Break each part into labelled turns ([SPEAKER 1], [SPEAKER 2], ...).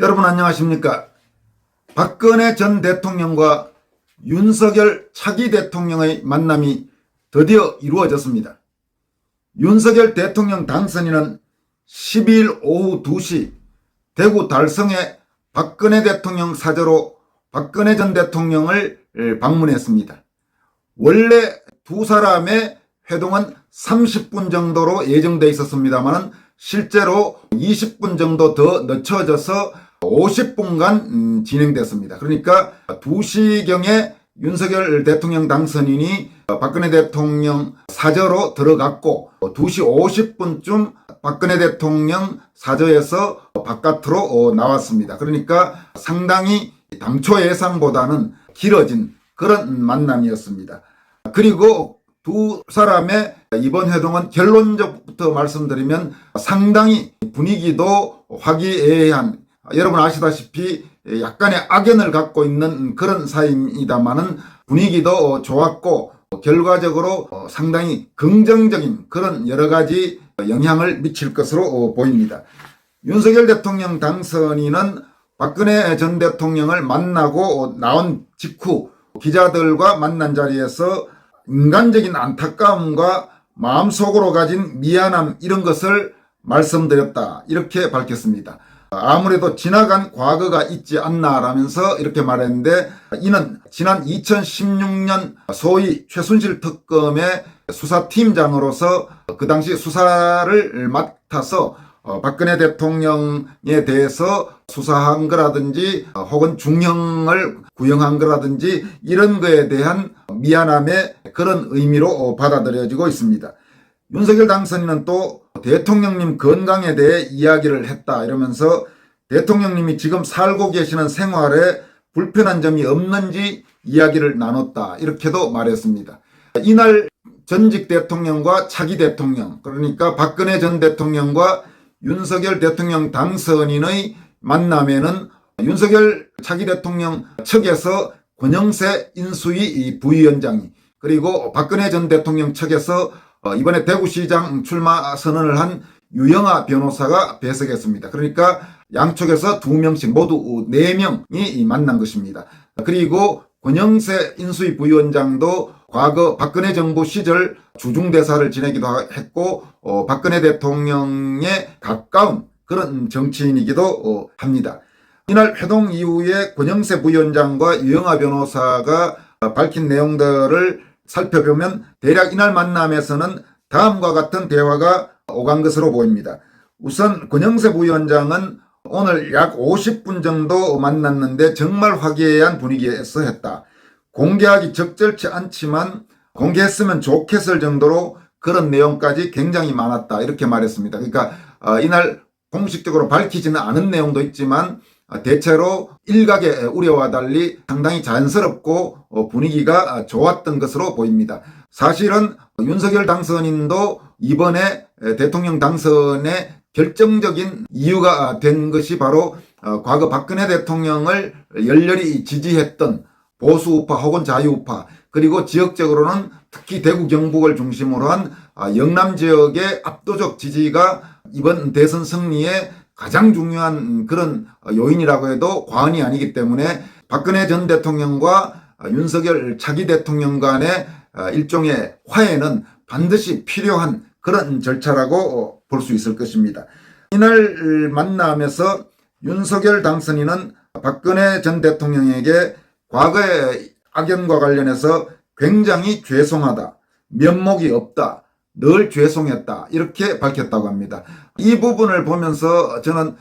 [SPEAKER 1] 여러분 안녕하십니까? 박근혜 전 대통령과 윤석열 차기 대통령의 만남이 드디어 이루어졌습니다. 윤석열 대통령 당선인은 12일 오후 2시 대구 달성의 박근혜 대통령 사저로 박근혜 전 대통령을 방문했습니다. 원래 두 사람의 회동은 30분 정도로 예정되어 있었습니다만 실제로 20분 정도 더 늦춰져서 50분간 진행됐습니다. 그러니까 2시경에 윤석열 대통령 당선인이 박근혜 대통령 사저로 들어갔고 2시 50분쯤 박근혜 대통령 사저에서 바깥으로 나왔습니다. 그러니까 상당히 당초 예상보다는 길어진 그런 만남이었습니다. 그리고 두 사람의 이번 회동은 결론적부터 말씀드리면 상당히 분위기도 화기애애한, 여러분 아시다시피 약간의 악연을 갖고 있는 그런 사이입니다만은 분위기도 좋았고 결과적으로 상당히 긍정적인 그런 여러 가지 영향을 미칠 것으로 보입니다. 윤석열 대통령 당선인은 박근혜 전 대통령을 만나고 나온 직후 기자들과 만난 자리에서 인간적인 안타까움과 마음속으로 가진 미안함 이런 것을 말씀드렸다 이렇게 밝혔습니다. 아무래도 지나간 과거가 있지 않나라면서 이렇게 말했는데 이는 지난 2016년 소위 최순실 특검의 수사팀장으로서 그 당시 수사를 맡아서 박근혜 대통령에 대해서 수사한 거라든지 혹은 중형을 구형한 거라든지 이런 거에 대한 미안함의 그런 의미로 받아들여지고 있습니다. 윤석열 당선인은 또 대통령님 건강에 대해 이야기를 했다 이러면서 대통령님이 지금 살고 계시는 생활에 불편한 점이 없는지 이야기를 나눴다 이렇게도 말했습니다. 이날 전직 대통령과 차기 대통령, 그러니까 박근혜 전 대통령과 윤석열 대통령 당선인의 만남에는 윤석열 차기 대통령 측에서 권영세 인수위 부위원장이, 그리고 박근혜 전 대통령 측에서 이번에 대구시장 출마 선언을 한 유영아 변호사가 배석했습니다. 그러니까 양쪽에서 2명씩 모두 4명이 만난 것입니다. 그리고 권영세 인수위 부위원장도 과거 박근혜 정부 시절 주중대사를 지내기도 했고 박근혜 대통령에 가까운 그런 정치인이기도 합니다. 이날 회동 이후에 권영세 부위원장과 유영아 변호사가 밝힌 내용들을 살펴보면 대략 이날 만남에서는 다음과 같은 대화가 오간 것으로 보입니다. 우선 권영세 부위원장은 오늘 약 50분 정도 만났는데 정말 화기애애한 분위기에서 했다. 공개하기 적절치 않지만 공개했으면 좋겠을 정도로 그런 내용까지 굉장히 많았다 이렇게 말했습니다. 그러니까 이날 공식적으로 밝히지는 않은 내용도 있지만 대체로 일각의 우려와 달리 상당히 자연스럽고 분위기가 좋았던 것으로 보입니다. 사실은 윤석열 당선인도 이번에 대통령 당선의 결정적인 이유가 된 것이 바로 과거 박근혜 대통령을 열렬히 지지했던 보수우파 혹은 자유우파, 그리고 지역적으로는 특히 대구 경북을 중심으로 한 영남 지역의 압도적 지지가 이번 대선 승리에 가장 중요한 그런 요인이라고 해도 과언이 아니기 때문에 박근혜 전 대통령과 윤석열 차기 대통령 간의 일종의 화해는 반드시 필요한 그런 절차라고 볼 수 있을 것입니다. 이날 만남에서 윤석열 당선인은 박근혜 전 대통령에게 과거의 악연과 관련해서 굉장히 죄송하다, 면목이 없다, 늘 죄송했다 이렇게 밝혔다고 합니다. 이 부분을 보면서 저는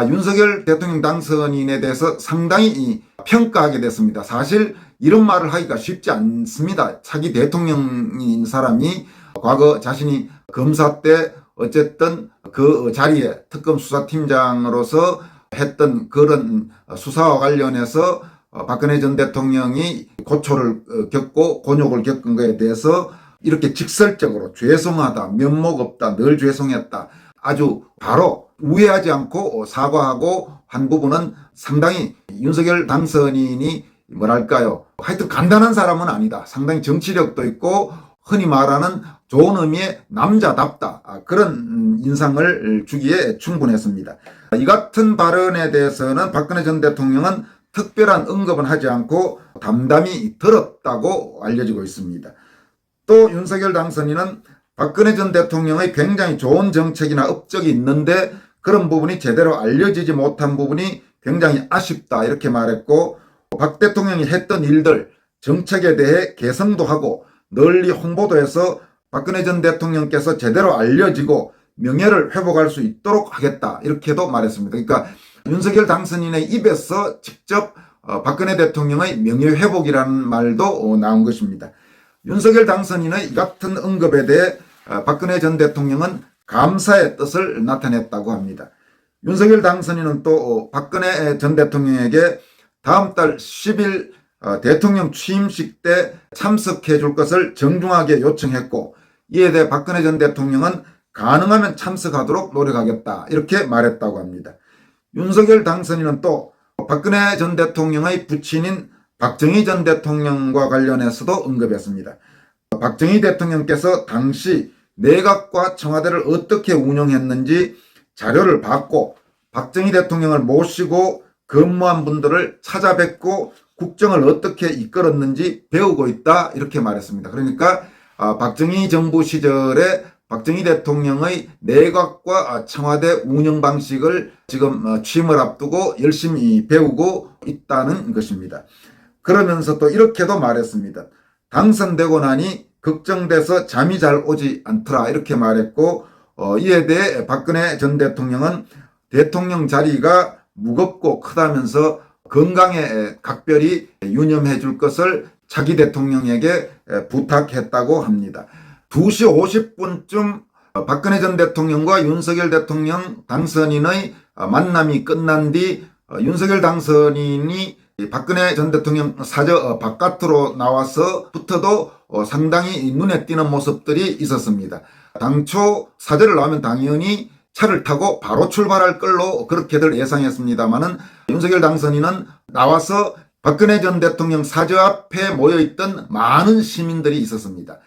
[SPEAKER 1] 윤석열 대통령 당선인에 대해서 상당히 평가하게 됐습니다. 사실 이런 말을 하기가 쉽지 않습니다. 차기 대통령인 사람이 과거 자신이 검사 때 어쨌든 그 자리에 특검 수사팀장으로서 했던 그런 수사와 관련해서 박근혜 전 대통령이 고초를 겪고 곤욕을 겪은 것에 대해서 이렇게 직설적으로 죄송하다, 면목 없다, 늘 죄송했다, 아주 바로 우회하지 않고 사과하고 한 부분은 상당히 윤석열 당선인이 뭐랄까요, 하여튼 간단한 사람은 아니다. 상당히 정치력도 있고 흔히 말하는 좋은 의미의 남자답다, 그런 인상을 주기에 충분했습니다. 이 같은 발언에 대해서는 박근혜 전 대통령은 특별한 언급은 하지 않고 담담히 들었다고 알려지고 있습니다. 또 윤석열 당선인은 박근혜 전 대통령의 굉장히 좋은 정책이나 업적이 있는데 그런 부분이 제대로 알려지지 못한 부분이 굉장히 아쉽다, 이렇게 말했고, 박 대통령이 했던 일들, 정책에 대해 개성도 하고 널리 홍보도 해서 박근혜 전 대통령께서 제대로 알려지고 명예를 회복할 수 있도록 하겠다, 이렇게도 말했습니다. 그러니까 윤석열 당선인의 입에서 직접 박근혜 대통령의 명예회복이라는 말도 나온 것입니다. 윤석열 당선인의 이 같은 언급에 대해 박근혜 전 대통령은 감사의 뜻을 나타냈다고 합니다. 윤석열 당선인은 또 박근혜 전 대통령에게 다음 달 10일 대통령 취임식 때 참석해 줄 것을 정중하게 요청했고, 이에 대해 박근혜 전 대통령은 가능하면 참석하도록 노력하겠다, 이렇게 말했다고 합니다. 윤석열 당선인은 또 박근혜 전 대통령의 부친인 박정희 전 대통령과 관련해서도 언급했습니다. 박정희 대통령께서 당시 내각과 청와대를 어떻게 운영했는지 자료를 받고 박정희 대통령을 모시고 근무한 분들을 찾아뵙고 국정을 어떻게 이끌었는지 배우고 있다, 이렇게 말했습니다. 그러니까 박정희 정부 시절에 박정희 대통령의 내각과 청와대 운영 방식을 지금 취임을 앞두고 열심히 배우고 있다는 것입니다. 그러면서 또 이렇게도 말했습니다. 당선되고 나니 걱정돼서 잠이 잘 오지 않더라, 이렇게 말했고, 이에 대해 박근혜 전 대통령은 대통령 자리가 무겁고 크다면서 건강에 각별히 유념해 줄 것을 차기 대통령에게 부탁했다고 합니다. 2시 50분쯤 박근혜 전 대통령과 윤석열 대통령 당선인의 만남이 끝난 뒤 윤석열 당선인이 박근혜 전 대통령 사저 바깥으로 나와서부터도 상당히 눈에 띄는 모습들이 있었습니다. 당초 사저를 나오면 당연히 차를 타고 바로 출발할 걸로 그렇게들 예상했습니다만은 윤석열 당선인은 나와서 박근혜 전 대통령 사저 앞에 모여있던 많은 시민들이 있었습니다.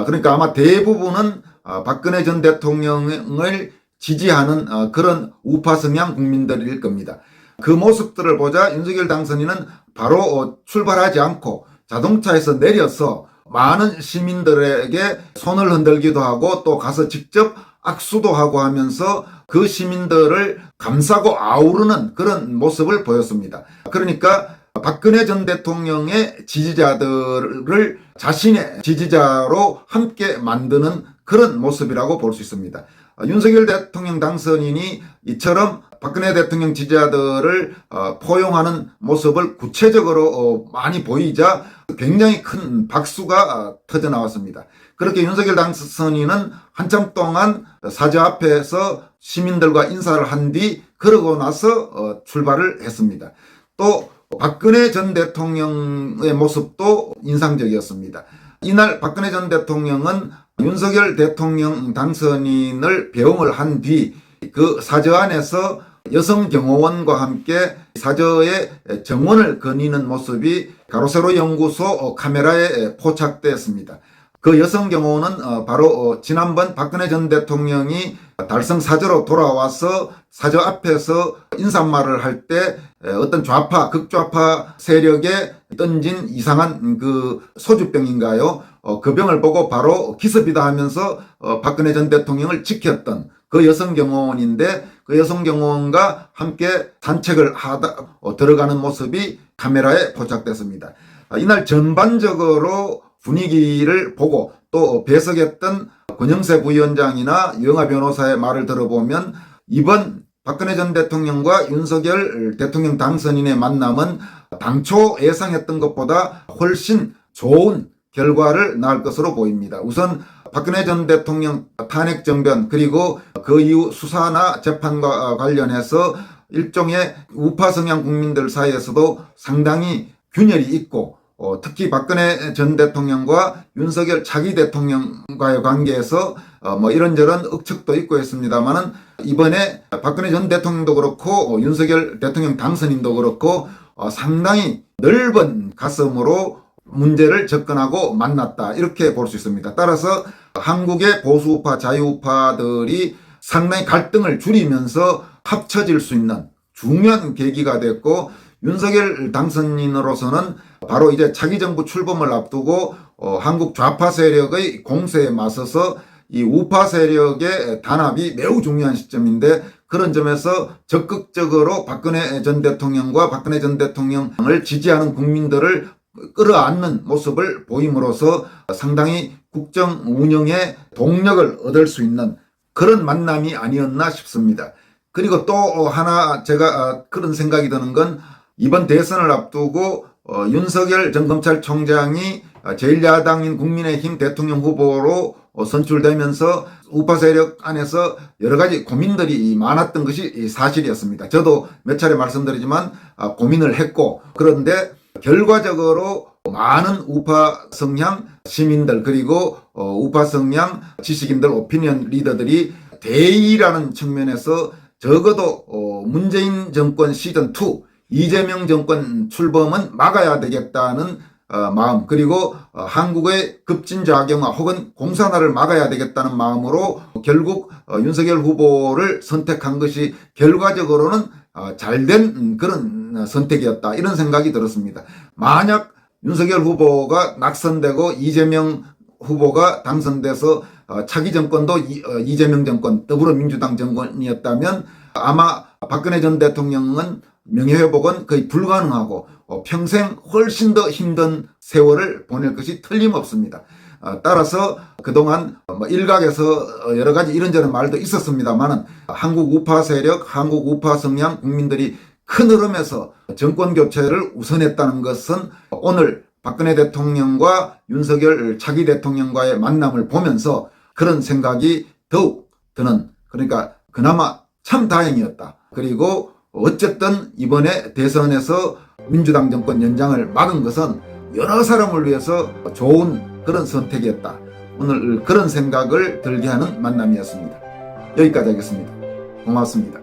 [SPEAKER 1] 그러니까 아마 대부분은 박근혜 전 대통령을 지지하는 그런 우파 성향 국민들일 겁니다. 그 모습들을 보자 윤석열 당선인은 바로 출발하지 않고 자동차에서 내려서 많은 시민들에게 손을 흔들기도 하고 또 가서 직접 악수도 하고 하면서 그 시민들을 감싸고 아우르는 그런 모습을 보였습니다. 그러니까 박근혜 전 대통령의 지지자들을 자신의 지지자로 함께 만드는 그런 모습이라고 볼 수 있습니다. 윤석열 대통령 당선인이 이처럼 박근혜 대통령 지지자들을 포용하는 모습을 구체적으로 많이 보이자 굉장히 큰 박수가 터져 나왔습니다. 그렇게 윤석열 당선인은 한참 동안 사저 앞에서 시민들과 인사를 한 뒤 그러고 나서 출발을 했습니다. 또 박근혜 전 대통령의 모습도 인상적이었습니다. 이날 박근혜 전 대통령은 윤석열 대통령 당선인을 배웅을 한 뒤 그 사저 안에서 여성 경호원과 함께 사저의 정원을 거니는 모습이 가로세로 연구소 카메라에 포착되었습니다. 그 여성 경호원은 바로 지난번 박근혜 전 대통령이 달성 사저로 돌아와서 사저 앞에서 인사말을 할 때 어떤 극좌파 세력에 던진 이상한 그 소주병인가요? 그 병을 보고 바로 기습이다 하면서 박근혜 전 대통령을 지켰던 그 여성 경호원인데, 그 여성 경호원과 함께 산책을 하다 들어가는 모습이 카메라에 포착됐습니다. 이날 전반적으로 분위기를 보고 또 배석했던 권영세 부위원장이나 유영하 변호사의 말을 들어보면 이번 박근혜 전 대통령과 윤석열 대통령 당선인의 만남은 당초 예상했던 것보다 훨씬 좋은 결과를 낳을 것으로 보입니다. 우선 박근혜 전 대통령 탄핵 정변 그리고 그 이후 수사나 재판과 관련해서 일종의 우파 성향 국민들 사이에서도 상당히 균열이 있고 특히 박근혜 전 대통령과 윤석열 차기 대통령과의 관계에서 이런저런 억측도 있고 했습니다만은 이번에 박근혜 전 대통령도 그렇고 윤석열 대통령 당선인도 그렇고 상당히 넓은 가슴으로 문제를 접근하고 만났다, 이렇게 볼 수 있습니다. 따라서 한국의 보수우파 자유우파들이 상당히 갈등을 줄이면서 합쳐질 수 있는 중요한 계기가 됐고, 윤석열 당선인으로서는 바로 이제 차기 정부 출범을 앞두고 한국 좌파 세력의 공세에 맞서서 이 우파 세력의 단합이 매우 중요한 시점인데, 그런 점에서 적극적으로 박근혜 전 대통령과 박근혜 전 대통령을 지지하는 국민들을 끌어안는 모습을 보임으로써 상당히 국정 운영에 동력을 얻을 수 있는 그런 만남이 아니었나 싶습니다. 그리고 또 하나 제가 그런 생각이 드는 건, 이번 대선을 앞두고 윤석열 전 검찰총장이 제1야당인 국민의힘 대통령 후보로 선출되면서 우파 세력 안에서 여러 가지 고민들이 많았던 것이 사실이었습니다. 저도 몇 차례 말씀드리지만 고민을 했고, 그런데 결과적으로 많은 우파 성향 시민들, 그리고 우파 성향 지식인들, 오피니언 리더들이 대의라는 측면에서 적어도 문재인 정권 시즌2 이재명 정권 출범은 막아야 되겠다는 마음, 그리고 한국의 급진좌경화 혹은 공산화를 막아야 되겠다는 마음으로 결국 윤석열 후보를 선택한 것이 결과적으로는 잘된 그런 선택이었다, 이런 생각이 들었습니다. 만약 윤석열 후보가 낙선되고 이재명 후보가 당선돼서 차기 정권도 이재명 정권, 더불어민주당 정권이었다면 아마 박근혜 전 대통령은 명예회복은 거의 불가능하고 평생 훨씬 더 힘든 세월을 보낼 것이 틀림없습니다. 따라서 그동안 일각에서 여러 가지 이런저런 말도 있었습니다만은 한국 우파 세력, 한국 우파 성향 국민들이 큰 흐름에서 정권 교체를 우선했다는 것은 오늘 박근혜 대통령과 윤석열 차기 대통령과의 만남을 보면서 그런 생각이 더욱 드는, 그러니까 그나마 참 다행이었다. 그리고 어쨌든 이번에 대선에서 민주당 정권 연장을 막은 것은 여러 사람을 위해서 좋은 그런 선택이었다. 오늘 그런 생각을 들게 하는 만남이었습니다. 여기까지 하겠습니다. 고맙습니다.